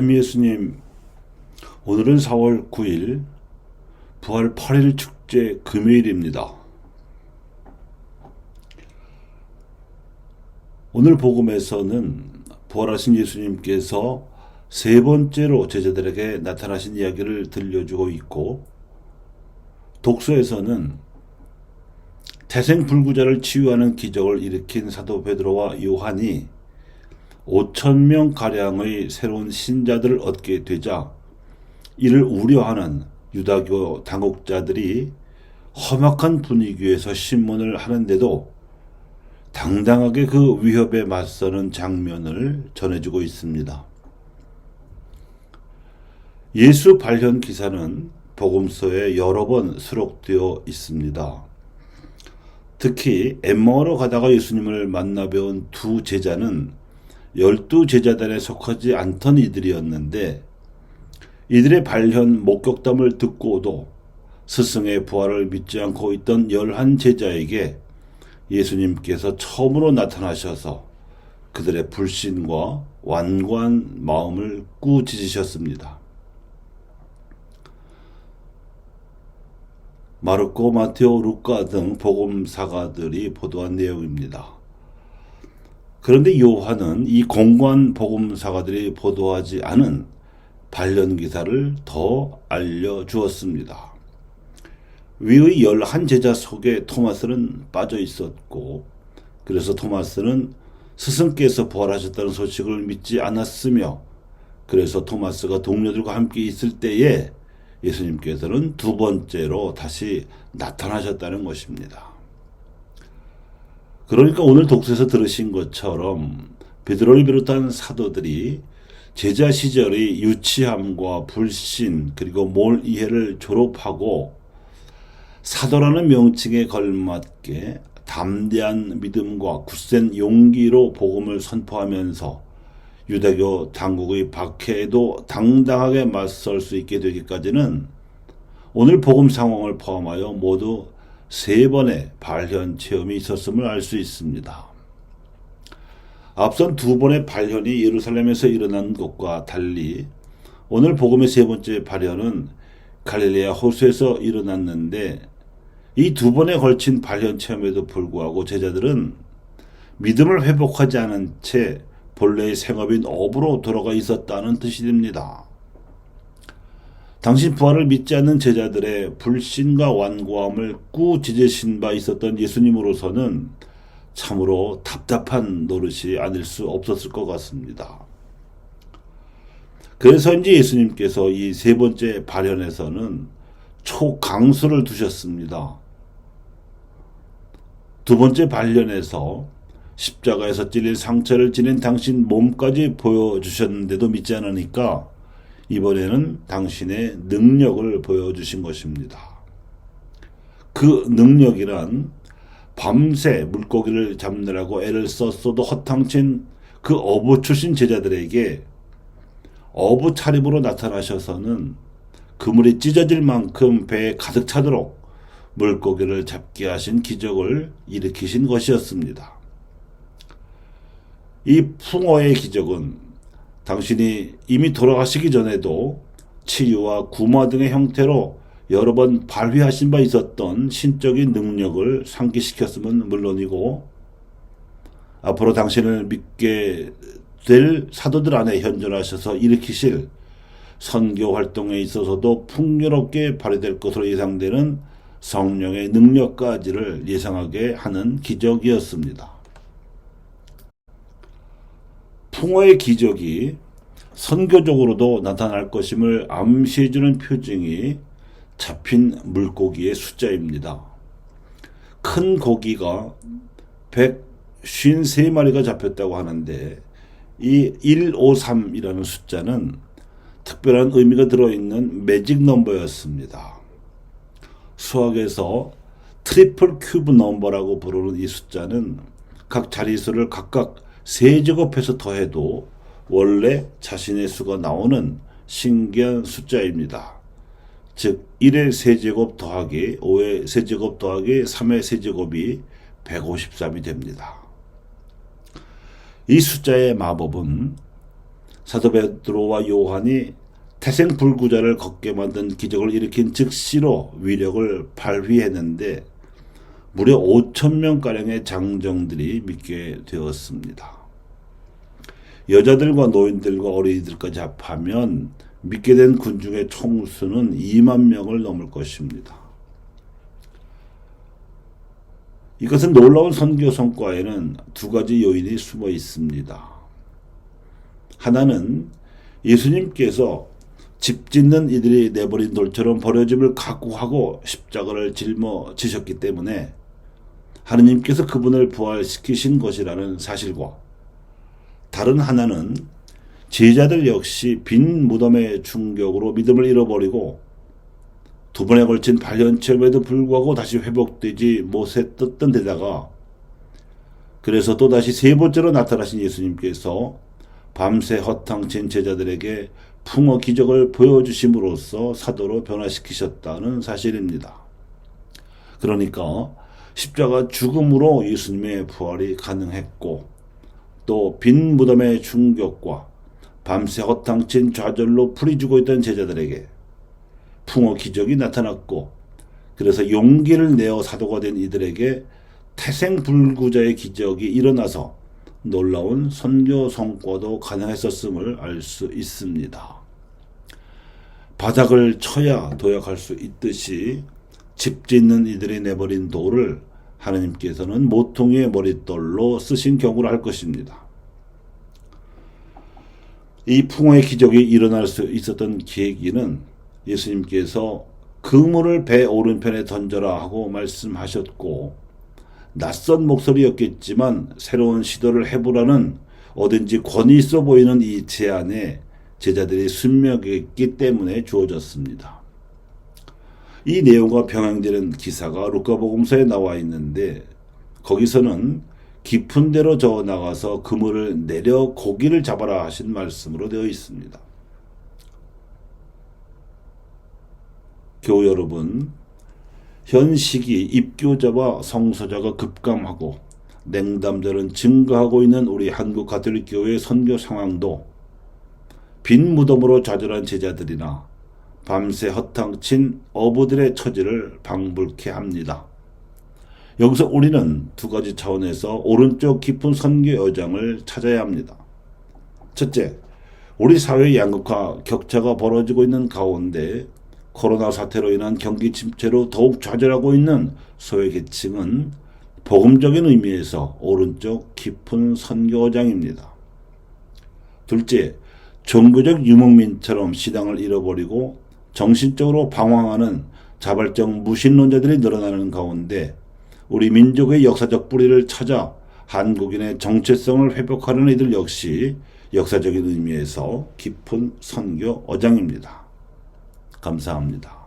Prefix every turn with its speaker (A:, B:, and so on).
A: 참 예수님, 오늘은 4월 9일 부활 8일 축제 금요일입니다. 오늘 복음에서는 부활하신 예수님께서 세 번째로 제자들에게 나타나신 이야기를 들려주고 있고, 독서에서는 태생불구자를 치유하는 기적을 일으킨 사도 베드로와 요한이 5,000명 가량의 새로운 신자들을 얻게 되자 이를 우려하는 유다교 당국자들이 험악한 분위기에서 신문을 하는데도 당당하게 그 위협에 맞서는 장면을 전해주고 있습니다. 예수 발현 기사는 복음서에 여러 번 수록되어 있습니다. 특히 엠마오로 가다가 예수님을 만나 배운 두 제자는 12제자단에 속하지 않던 이들이었는데, 이들의 발현 목격담을 듣고도 스승의 부활을 믿지 않고 있던 11제자에게 예수님께서 처음으로 나타나셔서 그들의 불신과 완고한 마음을 꾸짖으셨습니다. 마르코, 마테오, 루카 등 복음사가들이 보도한 내용입니다. 그런데 요한은 이 공고한 복음사가들이 보도하지 않은 발현 기사를 더 알려주었습니다. 위의 11제자 속에 토마스는 빠져 있었고, 그래서 토마스는 스승께서 부활하셨다는 소식을 믿지 않았으며, 그래서 토마스가 동료들과 함께 있을 때에 예수님께서는 두 번째로 다시 나타나셨다는 것입니다. 그러니까 오늘 독서에서 들으신 것처럼 베드로를 비롯한 사도들이 제자 시절의 유치함과 불신 그리고 몰 이해를 졸업하고 사도라는 명칭에 걸맞게 담대한 믿음과 굳센 용기로 복음을 선포하면서 유대교 당국의 박해에도 당당하게 맞설 수 있게 되기까지는 오늘 복음 상황을 포함하여 모두 3번의 발현 체험이 있었음을 알 수 있습니다. 앞선 2번의 발현이 예루살렘에서 일어난 것과 달리 오늘 복음의 3번째 발현은 갈릴레아 호수에서 일어났는데, 이 2번에 걸친 발현 체험에도 불구하고 제자들은 믿음을 회복하지 않은 채 본래의 생업인 업으로 돌아가 있었다는 뜻이 됩니다. 당시 부활을 믿지 않는 제자들의 불신과 완고함을 꾸짖으신 바 있었던 예수님으로서는 참으로 답답한 노릇이 아닐 수 없었을 것 같습니다. 그래서인지 예수님께서 이 3번째 발현에서는 초강수를 두셨습니다. 2번째 발현에서 십자가에서 찔린 상처를 지닌 당신 몸까지 보여주셨는데도 믿지 않으니까 이번에는 당신의 능력을 보여주신 것입니다. 그 능력이란 밤새 물고기를 잡느라고 애를 썼어도 허탕친 그 어부 출신 제자들에게 어부 차림으로 나타나셔서는 그물이 찢어질 만큼 배에 가득 차도록 물고기를 잡게 하신 기적을 일으키신 것이었습니다. 이 풍어의 기적은 당신이 이미 돌아가시기 전에도 치유와 구마 등의 형태로 여러 번 발휘하신 바 있었던 신적인 능력을 상기시켰으면 물론이고, 앞으로 당신을 믿게 될 사도들 안에 현존하셔서 일으키실 선교 활동에 있어서도 풍요롭게 발휘될 것으로 예상되는 성령의 능력까지를 예상하게 하는 기적이었습니다. 풍어의 기적이 선교적으로도 나타날 것임을 암시해주는 표징이 잡힌 물고기의 숫자입니다. 큰 고기가 153마리가 잡혔다고 하는데, 이 153이라는 숫자는 특별한 의미가 들어있는 매직 넘버였습니다. 수학에서 트리플 큐브 넘버라고 부르는 이 숫자는 각 자릿수를 각각 3제곱해서 더해도 원래 자신의 수가 나오는 신기한 숫자입니다. 즉 1의 세제곱 더하기 5의 세제곱 더하기 3의 세제곱이 153이 됩니다. 이 숫자의 마법은 사도 베드로와 요한이 태생불구자를 걷게 만든 기적을 일으킨 즉시로 위력을 발휘했는데 무려 5,000명가량의 장정들이 믿게 되었습니다. 여자들과 노인들과 어린이들까지 합하면 믿게 된 군중의 총수는 2만 명을 넘을 것입니다. 이것은 놀라운 선교 성과에는 두 가지 요인이 숨어 있습니다. 하나는 예수님께서 집 짓는 이들이 내버린 돌처럼 버려짐을 각오하고 십자가를 짊어지셨기 때문에 하느님께서 그분을 부활시키신 것이라는 사실과, 다른 하나는 제자들 역시 빈 무덤의 충격으로 믿음을 잃어버리고 두 번에 걸친 발현 체험에도 불구하고 다시 회복되지 못했던 데다가, 그래서 또다시 세 번째로 나타나신 예수님께서 밤새 허탕친 제자들에게 풍어 기적을 보여주심으로써 사도로 변화시키셨다는 사실입니다. 그러니까 십자가 죽음으로 예수님의 부활이 가능했고, 또 빈 무덤의 충격과 밤새 허탕친 좌절로 풀이 죽어 있던 제자들에게 풍어 기적이 나타났고, 그래서 용기를 내어 사도가 된 이들에게 태생불구자의 기적이 일어나서 놀라운 선교 성과도 가능했었음을 알 수 있습니다. 바닥을 쳐야 도약할 수 있듯이 집 짓는 이들이 내버린 돌을 하나님께서는 모퉁이의 머릿돌로 쓰신 경우를 할 것입니다. 이 풍어의 기적이 일어날 수 있었던 계기는 예수님께서 그물을 배 오른편에 던져라 하고 말씀하셨고, 낯선 목소리였겠지만 새로운 시도를 해보라는 어딘지 권위 있어 보이는 이 제안에 제자들이 순명했기 때문에 주어졌습니다. 이 내용과 병행되는 기사가 루카복음서에 나와 있는데, 거기서는 깊은 데로 저어 나가서 그물을 내려 고기를 잡아라 하신 말씀으로 되어 있습니다. 교우 여러분, 현 시기 입교자와 성소자가 급감하고 냉담들은 증가하고 있는 우리 한국 가톨릭 교회의 선교 상황도 빈 무덤으로 좌절한 제자들이나 밤새 허탕친 어부들의 처지를 방불케 합니다. 여기서 우리는 두 가지 차원에서 오른쪽 깊은 선교 여정을 찾아야 합니다. 첫째, 우리 사회의 양극화, 격차가 벌어지고 있는 가운데 코로나 사태로 인한 경기 침체로 더욱 좌절하고 있는 소외계층은 복음적인 의미에서 오른쪽 깊은 선교장입니다. 둘째, 종교적 유목민처럼 신앙을 잃어버리고 정신적으로 방황하는 자발적 무신론자들이 늘어나는 가운데 우리 민족의 역사적 뿌리를 찾아 한국인의 정체성을 회복하려는 이들 역시 역사적인 의미에서 깊은 선교 어장입니다. 감사합니다.